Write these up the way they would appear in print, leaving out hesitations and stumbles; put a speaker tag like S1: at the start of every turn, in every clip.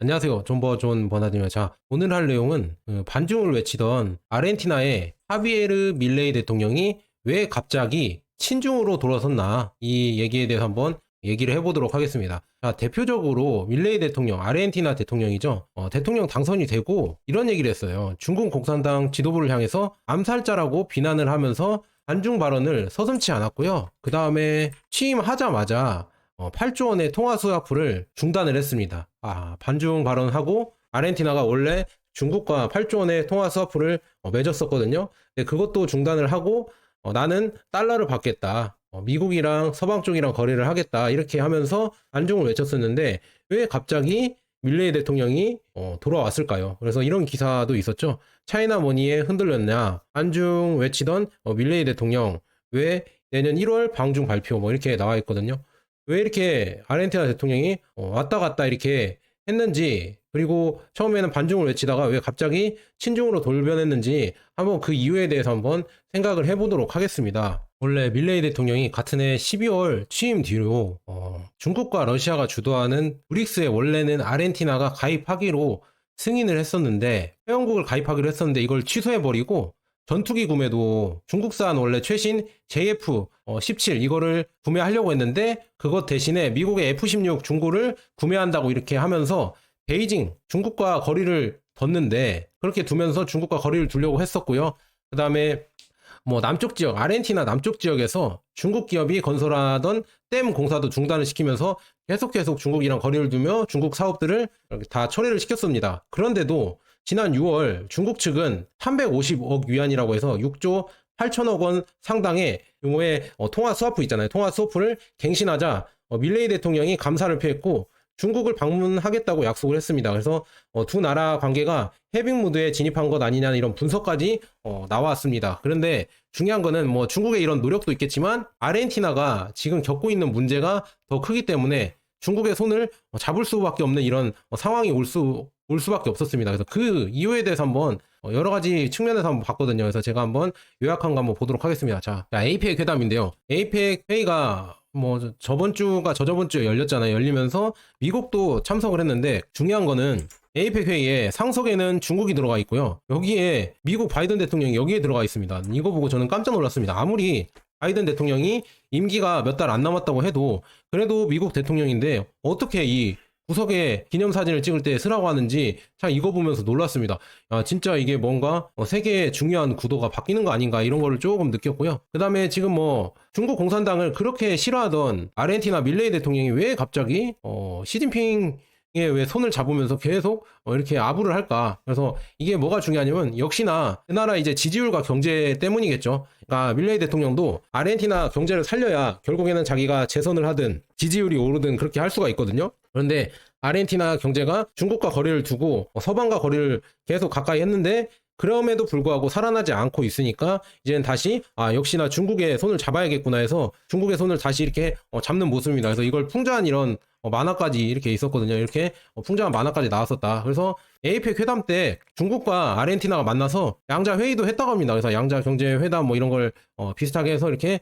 S1: 안녕하세요. 존 버나드입니다. 자, 오늘 할 내용은 반중을 외치던 아르헨티나의 하비에르 밀레이 대통령이 왜 갑자기 친중으로 돌아섰나 이 얘기에 대해서 한번 얘기를 해보도록 하겠습니다. 자, 대표적으로 밀레이 대통령, 아르헨티나 대통령이죠. 대통령 당선이 되고 이런 얘기를 했어요. 중국 공산당 지도부를 향해서 암살자라고 비난을 하면서 반중 발언을 서슴지 않았고요. 그 다음에 취임하자마자 8조 원의 통화 수화풀을 중단을 했습니다. 반중 발언하고 아르헨티나가 원래 중국과 8조 원의 통화 수화풀을 맺었었거든요. 근데 그것도 중단을 하고 나는 달러를 받겠다. 미국이랑 서방 쪽이랑 거래를 하겠다. 이렇게 하면서 반중을 외쳤었는데 왜 갑자기 밀레이 대통령이 돌아왔을까요? 그래서 이런 기사도 있었죠. 차이나 머니에 흔들렸냐. 반중 외치던 밀레이 대통령 왜 내년 1월 방중 발표 뭐 이렇게 나와 있거든요. 왜 이렇게 아르헨티나 대통령이 왔다 갔다 이렇게 했는지, 그리고 처음에는 반중을 외치다가 왜 갑자기 친중으로 돌변했는지 한번 그 이유에 대해서 한번 생각을 해보도록 하겠습니다. 원래 밀레이 대통령이 같은 해 12월 취임 뒤로 중국과 러시아가 주도하는 브릭스에 원래는 아르헨티나가 가입하기로 승인을 했었는데, 회원국을 가입하기로 했었는데 이걸 취소해버리고 전투기 구매도 중국산 원래 최신 JF-17 이거를 구매하려고 했는데, 그것 대신에 미국의 F-16 중고를 구매한다고 이렇게 하면서 베이징, 중국과 거리를 뒀는데, 그렇게 두면서 중국과 거리를 두려고 했었고요. 그 다음에 뭐 남쪽 지역, 아르헨티나 남쪽 지역에서 중국 기업이 건설하던 댐 공사도 중단을 시키면서 계속 중국이랑 거리를 두며 중국 사업들을 다 철회를 시켰습니다. 그런데도 지난 6월 중국 측은 350억 위안이라고 해서 6조 8천억 원 상당의 규모의 통화 스와프 있잖아요. 통화 스와프를 갱신하자 밀레이 대통령이 감사를 표했고 중국을 방문하겠다고 약속을 했습니다. 그래서 두 나라 관계가 해빙 무드에 진입한 것 아니냐는 이런 분석까지 나왔습니다. 그런데 중요한 거는 뭐 중국의 이런 노력도 있겠지만 아르헨티나가 지금 겪고 있는 문제가 더 크기 때문에 중국의 손을 잡을 수밖에 없는 이런 상황이 올 수밖에 없었습니다. 그래서 그 이유에 대해서 한번 여러 가지 측면에서 한번 봤거든요. 그래서 제가 한번 요약한 거 한번 보도록 하겠습니다. 자, 에이펙 회담인데요. 에이펙 회의가 뭐 저번 주가 저저번 주에 열렸잖아요. 열리면서 미국도 참석을 했는데 중요한 거는 에이펙 회의에 상석에는 중국이 들어가 있고요. 여기에 미국 바이든 대통령이 여기에 들어가 있습니다. 이거 보고 저는 깜짝 놀랐습니다. 아무리 바이든 대통령이 임기가 몇 달 안 남았다고 해도 그래도 미국 대통령인데 어떻게 이 구석에 기념사진을 찍을 때 쓰라고 하는지 참 이거 보면서 놀랐습니다. 진짜 이게 뭔가 세계의 중요한 구도가 바뀌는 거 아닌가 이런 거를 조금 느꼈고요. 그 다음에 지금 뭐 중국 공산당을 그렇게 싫어하던 아르헨티나 밀레이 대통령이 왜 갑자기 시진핑 왜 손을 잡으면서 계속 이렇게 아부를 할까? 그래서 이게 뭐가 중요하냐면 역시나 그 나라 이제 지지율과 경제 때문이겠죠. 그러니까 밀레이 대통령도 아르헨티나 경제를 살려야 결국에는 자기가 재선을 하든 지지율이 오르든 그렇게 할 수가 있거든요. 그런데 아르헨티나 경제가 중국과 거리를 두고 서방과 거리를 계속 가까이 했는데 그럼에도 불구하고 살아나지 않고 있으니까 이제는 다시 역시나 중국의 손을 잡아야겠구나 해서 중국의 손을 다시 이렇게 잡는 모습입니다. 그래서 이걸 풍자한 이런 만화까지 이렇게 있었거든요. 이렇게 풍자한 만화까지 나왔었다. 그래서 에이펙 회담 때 중국과 아르헨티나가 만나서 양자 회의도 했다고 합니다. 그래서 양자 경제 회담 뭐 이런 걸 비슷하게 해서 이렇게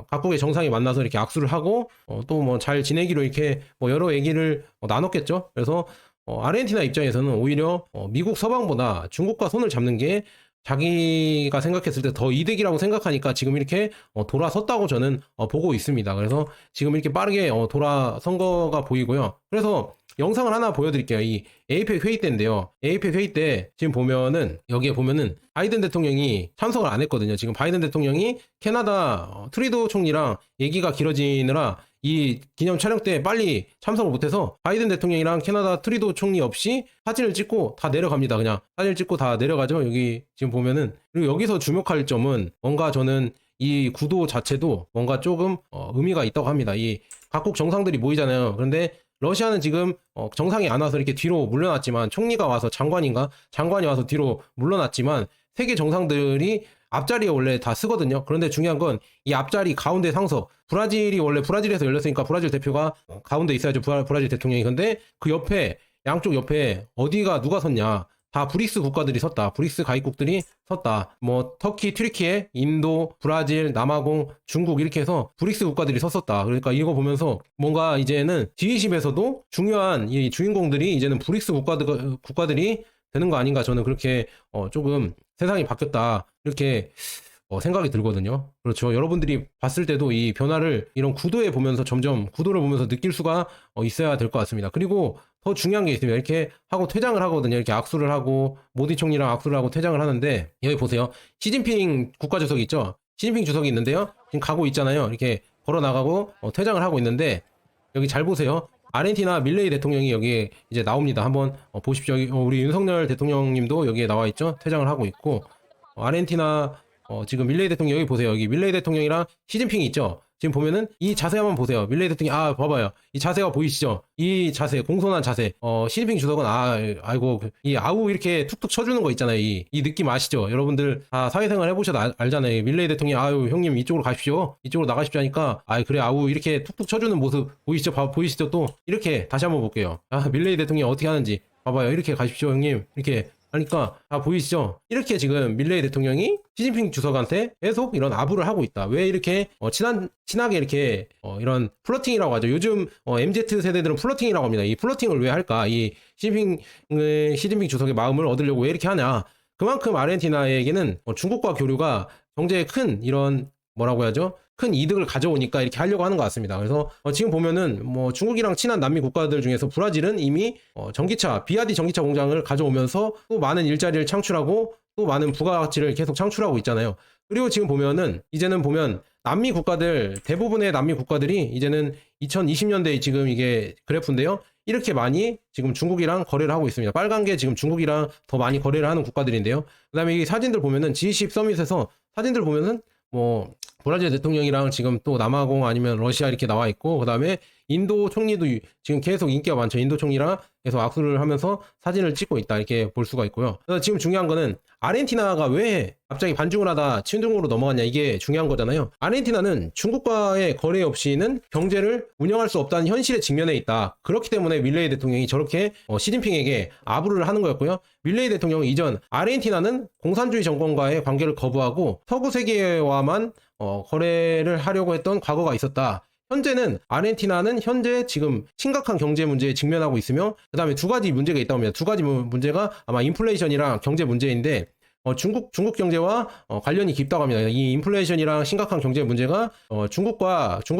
S1: 각국의 정상이 만나서 이렇게 악수를 하고 또 뭐 잘 지내기로 이렇게 뭐 여러 얘기를 나눴겠죠. 그래서 아르헨티나 입장에서는 오히려 미국 서방보다 중국과 손을 잡는 게 자기가 생각했을 때 더 이득이라고 생각하니까 지금 이렇게 돌아섰다고 저는 보고 있습니다. 그래서 지금 이렇게 빠르게 돌아선 거가 보이고요. 그래서 영상을 하나 보여드릴게요. 이 에이펙 회의 때인데요. 에이펙 회의 때 지금 보면은 여기에 보면은 바이든 대통령이 참석을 안 했거든요. 지금 바이든 대통령이 캐나다 트리도 총리랑 얘기가 길어지느라 이 기념 촬영 때 빨리 참석을 못해서 바이든 대통령이랑 캐나다 트리도 총리 없이 사진을 찍고 다 내려갑니다. 그냥 사진을 찍고 다 내려가죠. 여기 지금 보면은. 그리고 여기서 주목할 점은 뭔가 저는 이 구도 자체도 뭔가 조금 의미가 있다고 합니다. 이 각국 정상들이 모이잖아요. 그런데 러시아는 지금 정상이 안 와서 이렇게 뒤로 물러났지만, 총리가 와서 장관이 와서 뒤로 물러났지만 세계 정상들이 앞자리에 원래 다 쓰거든요. 그런데 중요한 건 이 앞자리 가운데 상석, 브라질이 원래 브라질에서 열렸으니까 브라질 대표가 가운데 있어야죠. 브라질 대통령이. 근데 그 옆에 양쪽 옆에 어디가 누가 섰냐? 다 브릭스 국가들이 섰다. 브릭스 가입국들이 섰다. 뭐 터키, 튀르키예, 인도, 브라질, 남아공, 중국 이렇게 해서 브릭스 국가들이 섰었다. 그러니까 이거 보면서 뭔가 이제는 G20에서도 중요한 이 주인공들이 이제는 브릭스 국가들이 되는 거 아닌가, 저는 그렇게 조금 세상이 바뀌었다 이렇게 생각이 들거든요. 그렇죠. 여러분들이 봤을 때도 이 변화를 이런 구도에 보면서 점점 구도를 보면서 느낄 수가 있어야 될 것 같습니다. 그리고 더 중요한 게 있습니다. 이렇게 하고 퇴장을 하거든요. 이렇게 악수를 하고 모디 총리랑 악수를 하고 퇴장을 하는데, 여기 보세요. 시진핑 국가주석이 있죠. 시진핑 주석이 있는데요. 지금 가고 있잖아요. 이렇게 걸어 나가고 퇴장을 하고 있는데, 여기 잘 보세요. 아르헨티나 밀레이 대통령이 여기에 이제 나옵니다. 한번 보십시오. 우리 윤석열 대통령님도 여기에 나와 있죠. 퇴장을 하고 있고, 아르헨티나 지금 밀레이 대통령 여기 보세요. 여기 밀레이 대통령이랑 시진핑이 있죠. 지금 보면은 이 자세 한번 보세요. 밀레이 대통령, 봐봐요. 이 자세가 보이시죠? 이 자세, 공손한 자세. 시진핑 주석은 아이고, 이 아우 이렇게 툭툭 쳐주는 거 있잖아요. 이 느낌 아시죠? 여러분들 다 사회생활 해보셔도 알잖아요. 밀레이 대통령, 아유 형님 이쪽으로 가십시오. 이쪽으로 나가십시오 하니까, 그래 아우 이렇게 툭툭 쳐주는 모습 보이시죠? 보이시죠? 또 이렇게 다시 한번 볼게요. 밀레이 대통령 어떻게 하는지 봐봐요. 이렇게 가십시오 형님. 이렇게 하니까 다 보이시죠? 이렇게 지금 밀레이 대통령이 시진핑 주석한테 계속 이런 아부를 하고 있다. 왜 이렇게 친하게 이렇게 이런 플러팅이라고 하죠. 요즘 MZ 세대들은 플러팅이라고 합니다. 이 플러팅을 왜 할까? 이 시진핑 주석의 마음을 얻으려고 왜 이렇게 하냐? 그만큼 아르헨티나에게는 중국과 교류가 경제에 큰 이런 뭐라고 해야죠? 큰 이득을 가져오니까 이렇게 하려고 하는 것 같습니다. 그래서 지금 보면은 뭐 중국이랑 친한 남미 국가들 중에서 브라질은 이미 비아디 전기차 공장을 가져오면서 또 많은 일자리를 창출하고 또 많은 부가가치를 계속 창출하고 있잖아요. 그리고 지금 보면은 이제는 보면 남미 국가들, 대부분의 남미 국가들이 이제는 2020년대 지금 이게 그래프인데요. 이렇게 많이 지금 중국이랑 거래를 하고 있습니다. 빨간 게 지금 중국이랑 더 많이 거래를 하는 국가들인데요. 그 다음에 이 사진들 보면은 G20 서밋에서 사진들 보면은 뭐 브라질 대통령이랑 지금 또 남아공 아니면 러시아 이렇게 나와 있고, 그 다음에 인도 총리도 지금 계속 인기가 많죠. 인도 총리랑 계속 악수를 하면서 사진을 찍고 있다 이렇게 볼 수가 있고요. 그래서 지금 중요한 거는 아르헨티나가 왜 갑자기 반중을 하다 친중으로 넘어갔냐, 이게 중요한 거잖아요. 아르헨티나는 중국과의 거래 없이는 경제를 운영할 수 없다는 현실에 직면해 있다. 그렇기 때문에 밀레이 대통령이 저렇게 시진핑에게 아부를 하는 거였고요. 밀레이 대통령은 이전 아르헨티나는 공산주의 정권과의 관계를 거부하고 서구 세계와만 거래를 하려고 했던 과거가 있었다. 현재는 아르헨티나는 현재 지금 심각한 경제 문제에 직면하고 있으며, 그 다음에 두 가지 문제가 있다고 합니다. 두 가지 문제가 아마 인플레이션이랑 경제 문제인데, 중국 경제와 관련이 깊다고 합니다. 이 인플레이션이랑 심각한 경제 문제가 중국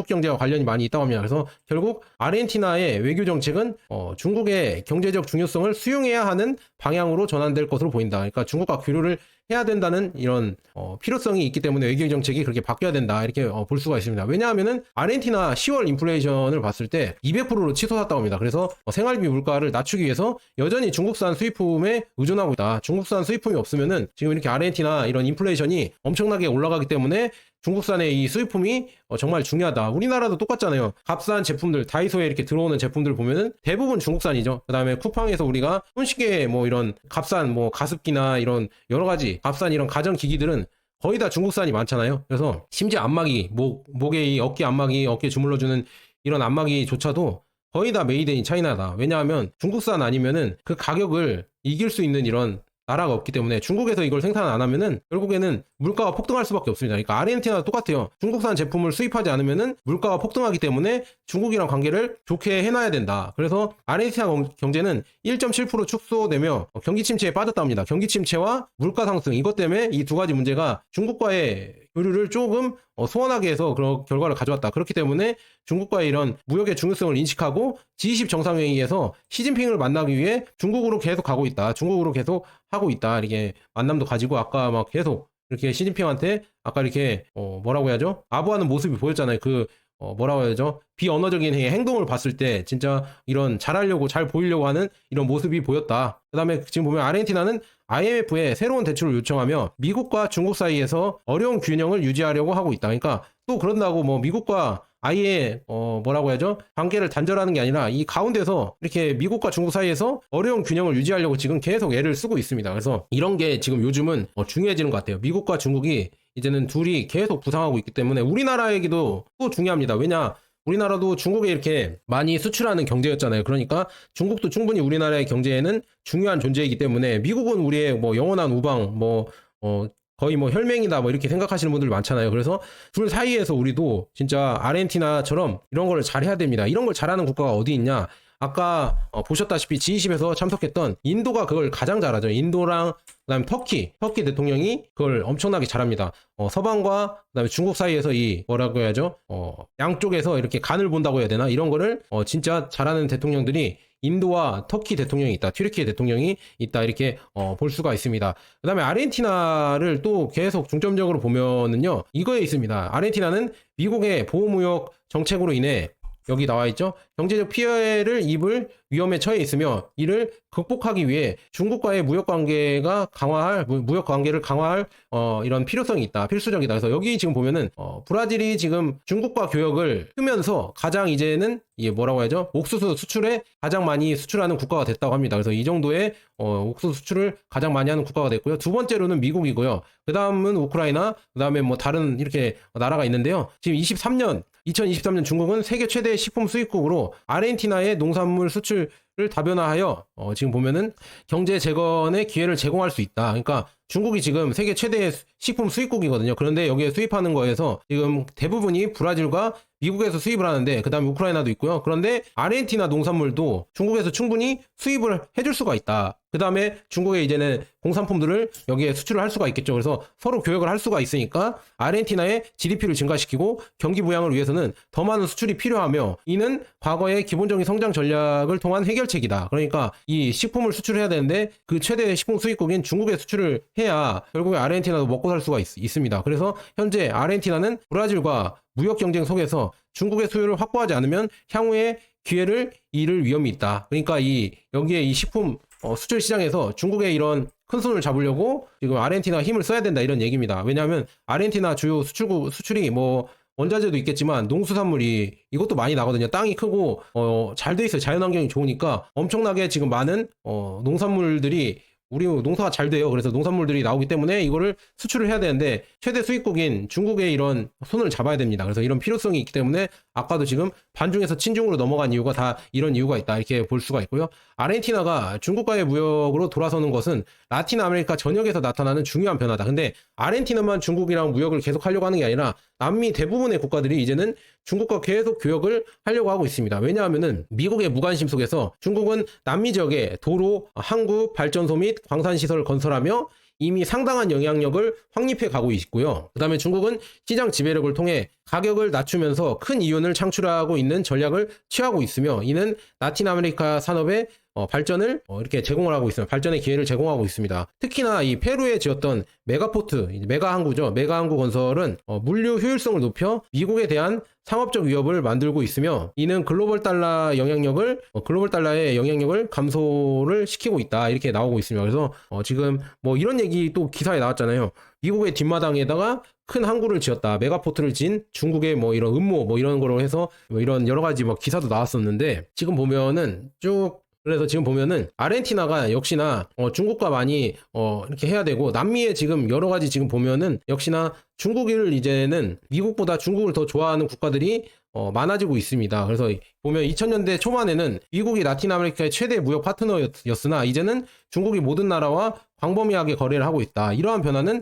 S1: 경제와 관련이 많이 있다고 합니다. 그래서 결국 아르헨티나의 외교 정책은 중국의 경제적 중요성을 수용해야 하는 방향으로 전환될 것으로 보인다. 그러니까 중국과 교류를 해야 된다는 이런 필요성이 있기 때문에 외교 정책이 그렇게 바뀌어야 된다 이렇게 볼 수가 있습니다. 왜냐하면은 아르헨티나 10월 인플레이션을 봤을 때 200%로 치솟았다고 합니다. 그래서 생활비 물가를 낮추기 위해서 여전히 중국산 수입품에 의존하고 있다. 중국산 수입품이 없으면은 지금 이렇게 아르헨티나 이런 인플레이션이 엄청나게 올라가기 때문에 중국산의 이 수입품이 정말 중요하다. 우리나라도 똑같잖아요. 값싼 제품들, 다이소에 이렇게 들어오는 제품들 보면은 대부분 중국산이죠. 그 다음에 쿠팡에서 우리가 손쉽게 뭐 이런 값싼 뭐 가습기나 이런 여러 가지 값싼 이런 가전기기들은 거의 다 중국산이 많잖아요. 그래서 심지어 안마기, 목에 이 어깨 안마기, 어깨 주물러주는 이런 안마기조차도 거의 다 메이드 인 차이나다. 왜냐하면 중국산 아니면은 그 가격을 이길 수 있는 이런 나라가 없기 때문에 중국에서 이걸 생산 안 하면은 결국에는 물가가 폭등할 수밖에 없습니다. 그러니까 아르헨티나도 똑같아요. 중국산 제품을 수입하지 않으면은 물가가 폭등하기 때문에 중국이랑 관계를 좋게 해놔야 된다. 그래서 아르헨티나 경제는 1.7% 축소되며 경기 침체에 빠졌다 합니다. 경기 침체와 물가 상승, 이것 때문에 이 두 가지 문제가 중국과의 교류를 조금 소원하게 해서 그런 결과를 가져왔다. 그렇기 때문에 중국과의 이런 무역의 중요성을 인식하고 G20 정상회의에서 시진핑을 만나기 위해 중국으로 계속 가고 있다. 중국으로 계속 하고 있다. 이렇게 만남도 가지고 아까 막 계속 이렇게 시진핑한테 아까 이렇게 뭐라고 해야죠? 아부하는 모습이 보였잖아요. 뭐라고 해야죠? 비언어적인 행동을 봤을 때 진짜 이런 잘하려고 잘 보이려고 하는 이런 모습이 보였다. 그 다음에 지금 보면 아르헨티나는 IMF에 새로운 대출을 요청하며 미국과 중국 사이에서 어려운 균형을 유지하려고 하고 있다. 그러니까 또 그런다고 뭐 미국과 아예 뭐라고 해야죠? 관계를 단절하는 게 아니라 이 가운데서 이렇게 미국과 중국 사이에서 어려운 균형을 유지하려고 지금 계속 애를 쓰고 있습니다. 그래서 이런 게 지금 요즘은 중요해지는 것 같아요. 미국과 중국이 이제는 둘이 계속 부상하고 있기 때문에 우리나라에게도 또 중요합니다. 왜냐? 우리나라도 중국에 이렇게 많이 수출하는 경제였잖아요. 그러니까 중국도 충분히 우리나라의 경제에는 중요한 존재이기 때문에 미국은 우리의 뭐 영원한 우방, 거의 뭐 혈맹이다 뭐 이렇게 생각하시는 분들 많잖아요. 그래서 둘 사이에서 우리도 진짜 아르헨티나처럼 이런 걸 잘해야 됩니다. 이런 걸 잘하는 국가가 어디 있냐? 아까 보셨다시피 G20에서 참석했던 인도가 그걸 가장 잘하죠. 인도랑 그다음에 터키 대통령이 그걸 엄청나게 잘합니다. 서방과 그다음에 중국 사이에서 이 뭐라고 해야죠? 양쪽에서 이렇게 간을 본다고 해야 되나? 이런 거를 진짜 잘하는 대통령들이 인도와 터키 대통령이 있다, 튀르키예 대통령이 있다 이렇게 볼 수가 있습니다. 그다음에 아르헨티나를 또 계속 중점적으로 보면은요, 이거에 있습니다. 아르헨티나는 미국의 보호무역 정책으로 인해 여기 나와 있죠. 경제적 피해를 입을 위험에 처해 있으며 이를 극복하기 위해 중국과의 무역 관계를 강화할 이런 필요성이 있다, 필수적이다. 그래서 여기 지금 보면은 브라질이 지금 중국과 교역을 하면서 가장 이제는 이게 뭐라고 해야죠? 옥수수 수출에 가장 많이 수출하는 국가가 됐다고 합니다. 그래서 이 정도의 옥수수 수출을 가장 많이 하는 국가가 됐고요. 두 번째로는 미국이고요. 그 다음은 우크라이나, 그 다음에 뭐 다른 이렇게 나라가 있는데요. 지금 2023년 중국은 세계 최대 식품 수입국으로 아르헨티나의 농산물 수출을 다변화하여 지금 보면은 경제 재건의 기회를 제공할 수 있다. 그러니까 중국이 지금 세계 최대 식품 수입국이거든요. 그런데 여기에 수입하는 거에서 지금 대부분이 브라질과 미국에서 수입을 하는데, 그 다음에 우크라이나도 있고요. 그런데 아르헨티나 농산물도 중국에서 충분히 수입을 해줄 수가 있다. 그 다음에 중국의 이제는 공산품들을 여기에 수출을 할 수가 있겠죠. 그래서 서로 교역을 할 수가 있으니까 아르헨티나의 GDP를 증가시키고 경기 부양을 위해서는 더 많은 수출이 필요하며, 이는 과거의 기본적인 성장 전략을 통한 해결책이다. 그러니까 이 식품을 수출해야 되는데 그 최대 식품 수입국인 중국에 수출을 해야 결국에 아르헨티나도 먹고 살 수가 있습니다. 그래서 현재 아르헨티나는 브라질과 무역 경쟁 속에서 중국의 수요를 확보하지 않으면 향후에 기회를 잃을 위험이 있다. 그러니까 여기에 이 식품 수출 시장에서 중국의 이런 큰 손을 잡으려고 지금 아르헨티나가 힘을 써야 된다, 이런 얘기입니다. 왜냐하면 아르헨티나 주요 수출이 뭐 원자재도 있겠지만 농수산물이 이것도 많이 나거든요. 땅이 크고 잘 돼 있어요. 자연환경이 좋으니까 엄청나게 지금 많은 농산물들이, 우리 농사가 잘 돼요. 그래서 농산물들이 나오기 때문에 이거를 수출을 해야 되는데 최대 수입국인 중국의 이런 손을 잡아야 됩니다. 그래서 이런 필요성이 있기 때문에 아까도 지금 반중에서 친중으로 넘어간 이유가 다 이런 이유가 있다, 이렇게 볼 수가 있고요. 아르헨티나가 중국과의 무역으로 돌아서는 것은 라틴 아메리카 전역에서 나타나는 중요한 변화다. 근데 아르헨티나만 중국이랑 무역을 계속 하려고 하는 게 아니라 남미 대부분의 국가들이 이제는 중국과 계속 교역을 하려고 하고 있습니다. 왜냐하면은 미국의 무관심 속에서 중국은 남미 지역에 도로, 항구, 발전소 및 광산시설을 건설하며 이미 상당한 영향력을 확립해 가고 있고요. 그 다음에 중국은 시장 지배력을 통해 가격을 낮추면서 큰 이윤을 창출하고 있는 전략을 취하고 있으며, 이는 라틴 아메리카 산업의 발전을 이렇게 제공을 하고 있습니다. 발전의 기회를 제공하고 있습니다. 특히나 이 페루에 지었던 메가포트, 메가항구죠. 메가항구 건설은 물류 효율성을 높여 미국에 대한 상업적 위협을 만들고 있으며, 이는 글로벌 달러의 영향력을 감소를 시키고 있다, 이렇게 나오고 있습니다. 그래서 지금 뭐 이런 얘기 또 기사에 나왔잖아요. 미국의 뒷마당에다가 큰 항구를 지었다, 메가포트를 지은 중국의 뭐 이런 음모 뭐 이런 거로 해서 뭐 이런 여러 가지 뭐 기사도 나왔었는데, 지금 보면은 그래서 지금 보면은 아르헨티나가 역시나 중국과 많이 이렇게 해야 되고, 남미에 지금 여러 가지 지금 보면은 역시나 중국을 이제는 미국보다 중국을 더 좋아하는 국가들이 많아지고 있습니다. 그래서 보면 2000년대 초반에는 미국이 라틴 아메리카의 최대 무역 파트너였으나 이제는 중국이 모든 나라와 광범위하게 거래를 하고 있다. 이러한 변화는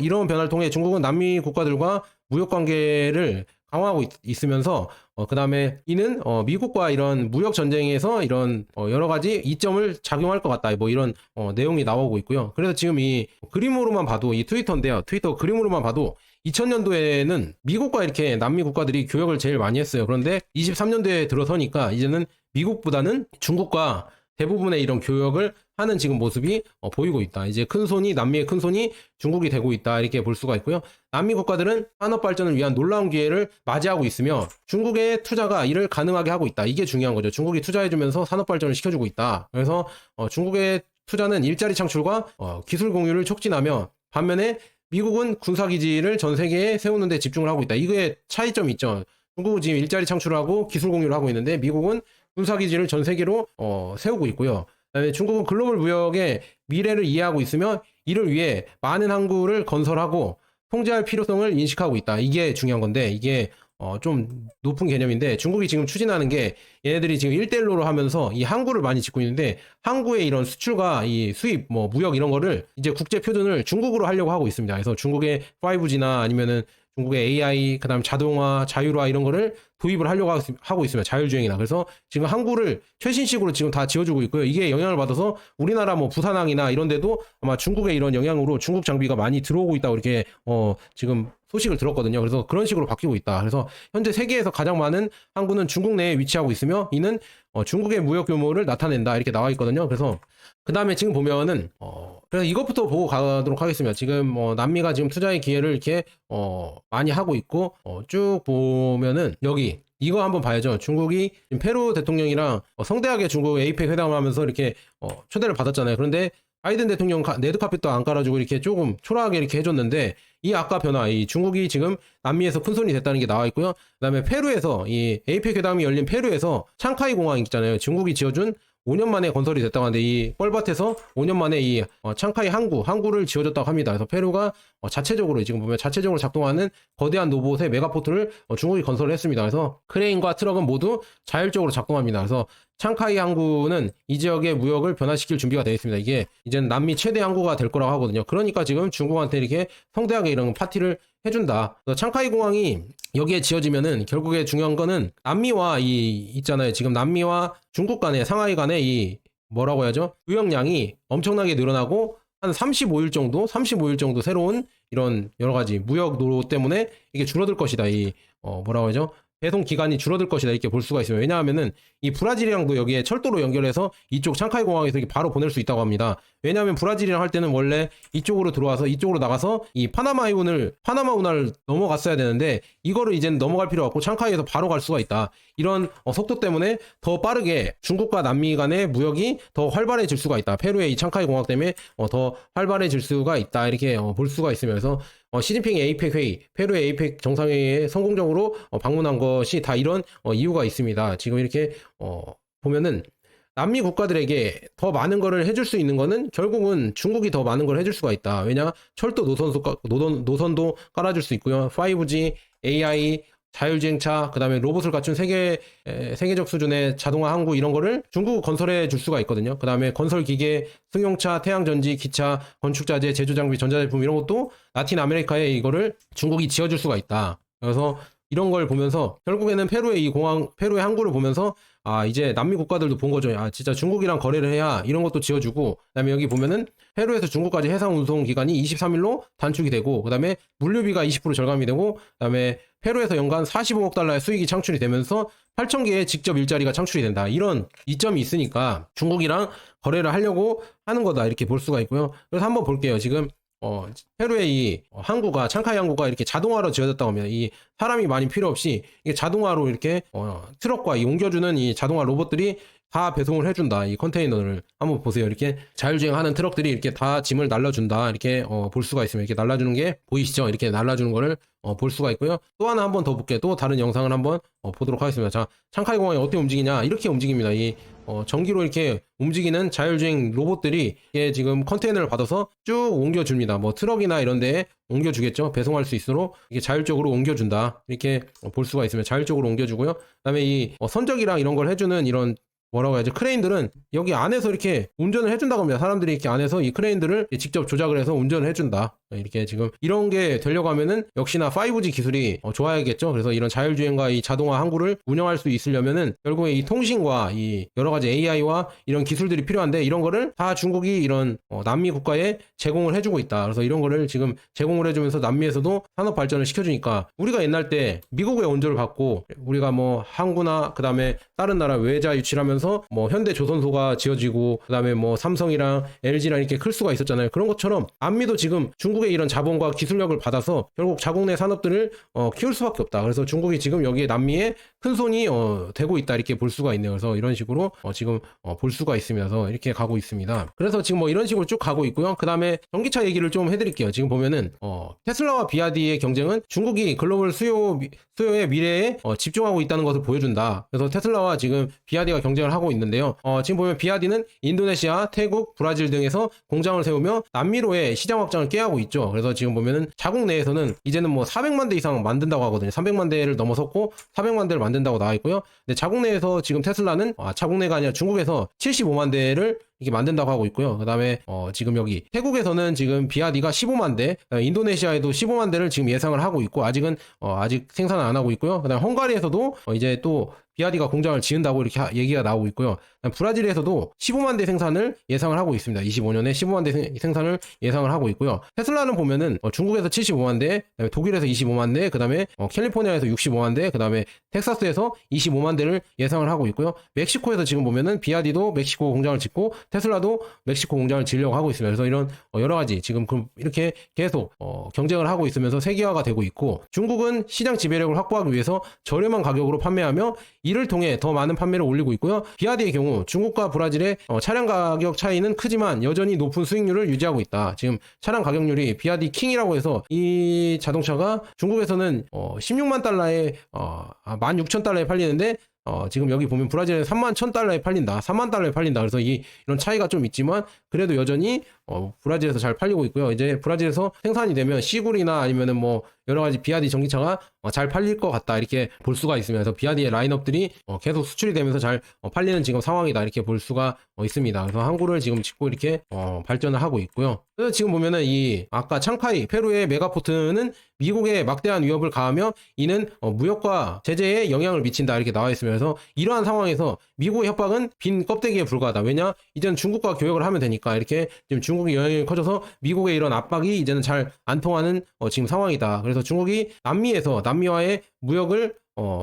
S1: 이러한 변화를 통해 중국은 남미 국가들과 무역 관계를 강화하고 있으면서 그 다음에 이는 미국과 이런 무역 전쟁에서 이런 여러 가지 이점을 작용할 것 같다, 뭐 이런 내용이 나오고 있고요. 그래서 지금 이 그림으로만 봐도, 이 트위터인데요. 트위터 그림으로만 봐도 2000년도에는 미국과 이렇게 남미 국가들이 교역을 제일 많이 했어요. 그런데 23년도에 들어서니까 이제는 미국보다는 중국과 대부분의 이런 교역을 하는 지금 모습이 보이고 있다. 이제 남미의 큰 손이 중국이 되고 있다, 이렇게 볼 수가 있고요. 남미 국가들은 산업 발전을 위한 놀라운 기회를 맞이하고 있으며 중국의 투자가 이를 가능하게 하고 있다. 이게 중요한 거죠. 중국이 투자해주면서 산업 발전을 시켜주고 있다. 그래서 중국의 투자는 일자리 창출과 기술 공유를 촉진하며, 반면에 미국은 군사기지를 전 세계에 세우는 데 집중을 하고 있다. 이게 차이점이 있죠. 중국은 지금 일자리 창출을 하고 기술 공유를 하고 있는데 미국은 군사기지를 전 세계로 세우고 있고요. 그다음에 중국은 글로벌 무역의 미래를 이해하고 있으며 이를 위해 많은 항구를 건설하고 통제할 필요성을 인식하고 있다. 이게 중요한 건데, 이게 좀 높은 개념인데, 중국이 지금 추진하는 게 얘네들이 지금 1대1로 하면서 이 항구를 많이 짓고 있는데, 항구의 이런 수출과 이 수입, 뭐 무역 이런 거를 이제 국제 표준을 중국으로 하려고 하고 있습니다. 그래서 중국의 5G나 아니면은 중국의 AI, 그다음 자동화, 자율화 이런 거를 도입을 하려고 하고 있습니다. 자율주행이나. 그래서 지금 항구를 최신식으로 지금 다 지어주고 있고요. 이게 영향을 받아서 우리나라 뭐 부산항이나 이런 데도 아마 중국의 이런 영향으로 중국 장비가 많이 들어오고 있다고 이렇게 지금 소식을 들었거든요. 그래서 그런 식으로 바뀌고 있다. 그래서 현재 세계에서 가장 많은 항구는 중국 내에 위치하고 있으며 이는 중국의 무역 규모를 나타낸다 이렇게 나와 있거든요. 그래서 그 다음에 지금 보면은 그래서 이것부터 보고 가도록 하겠습니다. 지금 남미가 지금 투자의 기회를 이렇게 많이 하고 있고 쭉 보면은 여기 이거 한번 봐야죠. 중국이 지금 페루 대통령이랑 성대하게 중국 에이펙 회담을 하면서 이렇게 초대를 받았잖아요. 그런데 바이든 대통령 레드카펫도 안 깔아주고 이렇게 조금 초라하게 이렇게 해줬는데, 이 아까 변화, 이 중국이 지금 남미에서 큰 손이 됐다는 게 나와 있고요. 그다음에 페루에서 이 에이펙 회담이 열린 페루에서 창카이 공항 있잖아요. 중국이 지어준 5년 만에 건설이 됐다고 하는데, 이 뻘밭에서 5년 만에 이 창카이 항구를 지어줬다고 합니다. 그래서 페루가 자체적으로 지금 보면 자체적으로 작동하는 거대한 로봇의 메가포트를 중국이 건설을 했습니다. 그래서 크레인과 트럭은 모두 자율적으로 작동합니다. 그래서 창카이 항구는 이 지역의 무역을 변화시킬 준비가 되어 있습니다. 이게 이제는 남미 최대 항구가 될 거라고 하거든요. 그러니까 지금 중국한테 이렇게 성대하게 이런 파티를 해준다. 창카이 공항이 여기에 지어지면은 결국에 중요한 거는 남미와 있잖아요. 지금 남미와 중국 간의 상하이 간의 이 뭐라고 해야죠? 유역량이 엄청나게 늘어나고 한 35일 정도 새로운 이런 여러 가지 무역 노로 때문에 이게 줄어들 것이다. 뭐라고 하죠? 배송 기간이 줄어들 것이다 이렇게 볼 수가 있어요. 왜냐하면은 이 브라질이랑도 여기에 철도로 연결해서 이쪽 창카이 공항에서 바로 보낼 수 있다고 합니다. 왜냐하면 브라질이랑 할 때는 원래 이쪽으로 들어와서 이쪽으로 나가서 이 파나마 운하를 넘어갔어야 되는데, 이거를 이제는 넘어갈 필요 없고 창카이에서 바로 갈 수가 있다. 이런 속도 때문에 더 빠르게 중국과 남미 간의 무역이 더 활발해질 수가 있다. 페루의 이 창카이 공항 때문에 더 활발해질 수가 있다 이렇게 볼 수가 있으면서 시진핑 에이펙 회의, 페루의 에이펙 정상회의에 성공적으로 방문한 것이 다 이런 이유가 있습니다. 지금 이렇게 보면은 남미 국가들에게 더 많은 거를 해줄 수 있는 거는 결국은 중국이 더 많은 걸 해줄 수가 있다. 왜냐? 철도 노선도 깔아줄 수 있고요. 5G, AI, 자율주행차, 그 다음에 로봇을 갖춘 세계적 수준의 자동화 항구 이런 거를 중국 건설해 줄 수가 있거든요. 그 다음에 건설기계, 승용차, 태양전지, 기차, 건축자재, 제조장비, 전자제품 이런 것도 라틴 아메리카에 이거를 중국이 지어줄 수가 있다. 그래서 이런 걸 보면서 결국에는 페루의 페루의 항구를 보면서 이제 남미 국가들도 본 거죠. 진짜 중국이랑 거래를 해야 이런 것도 지어주고, 그다음에 여기 보면은 페루에서 중국까지 해상 운송 기간이 23일로 단축이 되고, 그다음에 물류비가 20% 절감이 되고, 그다음에 페루에서 연간 45억 달러의 수익이 창출이 되면서 8,000개의 직접 일자리가 창출이 된다. 이런 이점이 있으니까 중국이랑 거래를 하려고 하는 거다 이렇게 볼 수가 있고요. 그래서 한번 볼게요. 지금 페루의 이 항구가, 창카이 항구가 이렇게 자동화로 지어졌다고 합니다. 이 사람이 많이 필요 없이 이게 자동화로 이렇게 트럭과 옮겨주는 이 자동화 로봇들이 다 배송을 해준다. 이 컨테이너를 한번 보세요. 이렇게 자율주행하는 트럭들이 이렇게 다 짐을 날라준다. 이렇게 볼 수가 있으면 이렇게 날라주는 게 보이시죠? 이렇게 날라주는 거를 볼 수가 있고요. 또 하나 한번 더 볼게요. 또 다른 영상을 한번 보도록 하겠습니다. 자, 창카이 공항이 어떻게 움직이냐? 이렇게 움직입니다. 이 전기로 이렇게 움직이는 자율주행 로봇들이 이게 지금 컨테이너를 받아서 쭉 옮겨줍니다. 뭐 트럭이나 이런 데에 옮겨주겠죠. 배송할 수 있도록 이게 자율적으로 옮겨준다. 이렇게 볼 수가 있으면 자율적으로 옮겨주고요. 그다음에 이 선적이랑 이런 걸 해주는 이런 뭐라고 해야죠? 크레인들은 여기 안에서 이렇게 운전을 해준다고 합니다. 사람들이 이렇게 안에서 이 크레인들을 직접 조작을 해서 운전을 해준다. 이렇게 지금 이런 게 되려고 하면은 역시나 5G 기술이 좋아야겠죠. 그래서 이런 자율주행과 이 자동화 항구를 운영할 수 있으려면은 결국에 이 통신과 이 여러 가지 AI와 이런 기술들이 필요한데, 이런 거를 다 중국이 이런 남미 국가에 제공을 해주고 있다. 그래서 이런 거를 지금 제공을 해주면서 남미에서도 산업 발전을 시켜주니까, 우리가 옛날 때 미국의 원조를 받고 우리가 뭐 항구나 그 다음에 다른 나라 외자 유치를 하면서 뭐 현대조선소가 지어지고, 그 다음에 뭐 삼성이랑 LG랑 이렇게 클 수가 있었잖아요. 그런 것처럼 남미도 지금 중국의 이런 자본과 기술력을 받아서 결국 자국 내 산업들을 키울 수밖에 없다. 그래서 중국이 지금 여기에 남미에 큰 손이 되고 있다 이렇게 볼 수가 있네요. 그래서 이런 식으로 지금 볼 수가 있습니다. 그래서 이렇게 가고 있습니다. 그래서 지금 뭐 이런 식으로 쭉 가고 있고요. 그 다음에 전기차 얘기를 좀 해드릴게요. 지금 보면은 테슬라와 비아디의 경쟁은 중국이 글로벌 수요의 미래에 집중하고 있다는 것을 보여준다. 그래서 테슬라와 지금 비아디가 경쟁을 하고 있는데요. 지금 보면 비아디는 인도네시아, 태국, 브라질 등에서 공장을 세우며 남미로의 시장 확장을 꾀하고 있죠. 그래서 지금 보면은 자국 내에서는 이제는 뭐 400만 대 이상 만든다고 하거든요. 300만 대를 넘어섰고 400만 대를 만든다고 나와 있고요. 근데 자국 내에서 지금 테슬라는 자국 내가 아니라 중국에서 75만 대를 이게 만든다고 하고 있고요. 그 다음에 지금 여기 태국에서는 지금 비아디가 15만 대, 인도네시아에도 15만 대를 지금 예상을 하고 있고 아직은 아직 생산을 안 하고 있고요. 그 다음에 헝가리에서도 이제 또 비아디가 공장을 지은다고 이렇게 얘기가 나오고 있고요. 브라질에서도 15만 대 생산을 예상을 하고 있습니다. 25년에 15만 대 생산을 예상을 하고 있고요. 테슬라는 보면은 중국에서 75만 대, 그다음에 독일에서 25만 대, 그다음에 캘리포니아에서 65만 대, 그다음에 텍사스에서 25만 대를 예상을 하고 있고요. 멕시코에서 지금 보면은 비아디도 멕시코 공장을 짓고 테슬라도 멕시코 공장을 지으려고 하고 있습니다. 그래서 이런 여러 가지 지금 이렇게 계속 경쟁을 하고 있으면서 세계화가 되고 있고 중국은 시장 지배력을 확보하기 위해서 저렴한 가격으로 판매하며 이를 통해 더 많은 판매를 올리고 있고요. 비아디의 경우 중국과 브라질의 차량 가격 차이는 크지만 여전히 높은 수익률을 유지하고 있다. 지금 차량 가격률이 비아디 킹이라고 해서 이 자동차가 중국에서는 16만 달러에 16,000달러에 팔리는데 지금 여기 보면 브라질에는 3만 1,000달러에 팔린다. 3만 달러에 팔린다. 그래서 이런 차이가 좀 있지만 그래도 여전히 브라질에서 잘 팔리고 있고요. 이제 브라질에서 생산이 되면 시굴이나 아니면은 뭐 여러 가지 비아디 전기차가 잘 팔릴 것 같다. 이렇게 볼 수가 있습니다. 그래서 비아디의 라인업들이 계속 수출이 되면서 잘 팔리는 지금 상황이다. 이렇게 볼 수가 있습니다. 그래서 항구를 지금 짓고 이렇게 발전을 하고 있고요. 그래서 지금 보면은 이 아까 창카이 페루의 메가포트는 미국에 막대한 위협을 가하며 이는 무역과 제재에 영향을 미친다. 이렇게 나와 있으면서 이러한 상황에서 미국의 협박은 빈 껍데기에 불과하다. 왜냐? 이제는 중국과 교역을 하면 되니까 이렇게 지금 중국의 영향이 커져서 미국의 이런 압박이 이제는 잘 안 통하는 지금 상황이다. 그래서 중국이 남미와의 무역을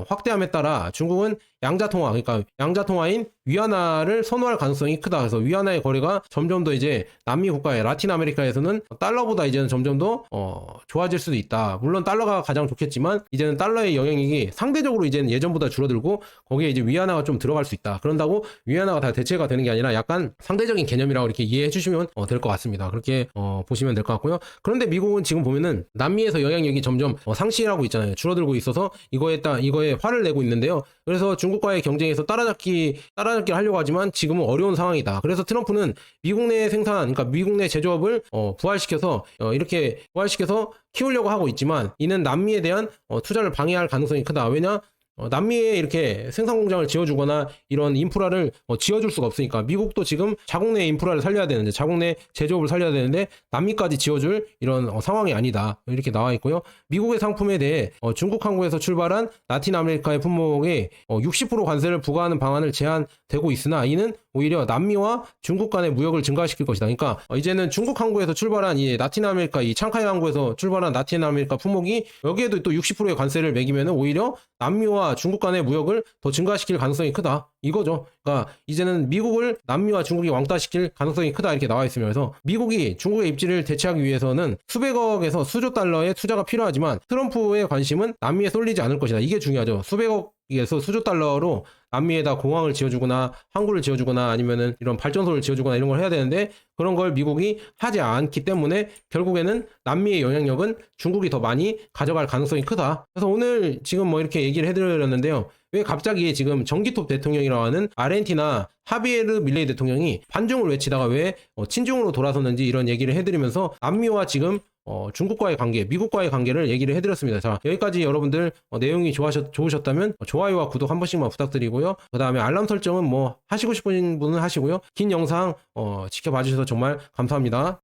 S1: 확대함에 따라 중국은 양자통화, 그러니까 양자통화인 위안화를 선호할 가능성이 크다. 그래서 위안화의 거래가 점점 더 이제 남미 국가의 라틴 아메리카에서는 달러보다 이제는 점점 더 좋아질 수도 있다. 물론 달러가 가장 좋겠지만 이제는 달러의 영향력이 상대적으로 이제는 예전보다 줄어들고 거기에 이제 위안화가 좀 들어갈 수 있다. 그런다고 위안화가 다 대체가 되는 게 아니라 약간 상대적인 개념이라고 이렇게 이해해 주시면 될 것 같습니다. 그렇게 보시면 될 것 같고요. 그런데 미국은 지금 보면은 남미에서 영향력이 점점 상실하고 있잖아요. 줄어들고 있어서 이거에 화를 내고 있는데요. 그래서 중국과의 경쟁에서 따라잡기를 하려고 하지만 지금은 어려운 상황이다. 그래서 트럼프는 미국 내 생산, 그러니까 미국 내 제조업을 부활시켜서 이렇게 부활시켜서 키우려고 하고 있지만 이는 남미에 대한 투자를 방해할 가능성이 크다. 왜냐? 남미에 이렇게 생산 공장을 지어주거나 이런 인프라를 지어줄 수가 없으니까 미국도 지금 자국 내 인프라를 살려야 되는데 자국 내 제조업을 살려야 되는데 남미까지 지어줄 이런 상황이 아니다. 이렇게 나와 있고요. 미국의 상품에 대해 중국 항구에서 출발한 라틴 아메리카의 품목에 60% 관세를 부과하는 방안을 제안되고 있으나 이는 오히려 남미와 중국 간의 무역을 증가시킬 것이다. 그러니까 이제는 중국 항구에서 출발한 이 라틴 아메리카 이 창카이 항구에서 출발한 라틴 아메리카 품목이 여기에도 또 60%의 관세를 매기면 오히려 남미와 중국 간의 무역을 더 증가시킬 가능성이 크다. 이거죠. 그러니까 이제는 미국을 남미와 중국이 왕따시킬 가능성이 크다. 이렇게 나와 있으면서 그래서 미국이 중국의 입지를 대체하기 위해서는 수백억에서 수조 달러의 투자가 필요하지만 트럼프의 관심은 남미에 쏠리지 않을 것이다. 이게 중요하죠. 수백억에서 수조 달러로 남미에다 공항을 지어주거나 항구를 지어주거나 아니면은 이런 발전소를 지어주거나 이런 걸 해야 되는데 그런 걸 미국이 하지 않기 때문에 결국에는 남미의 영향력은 중국이 더 많이 가져갈 가능성이 크다. 그래서 오늘 지금 뭐 이렇게 얘기를 해드렸는데요. 왜 갑자기 지금 전기톱 대통령이라고 하는 아르헨티나 하비에르 밀레이 대통령이 반중을 외치다가 왜 친중으로 돌아섰는지 이런 얘기를 해드리면서 남미와 지금 중국과의 관계, 미국과의 관계를 얘기를 해드렸습니다. 자, 여기까지 여러분들 내용이 좋으셨다면 좋아요와 구독 한 번씩만 부탁드리고요. 그 다음에 알람 설정은 뭐 하시고 싶은 분은 하시고요. 긴 영상 지켜봐 주셔서 정말 감사합니다.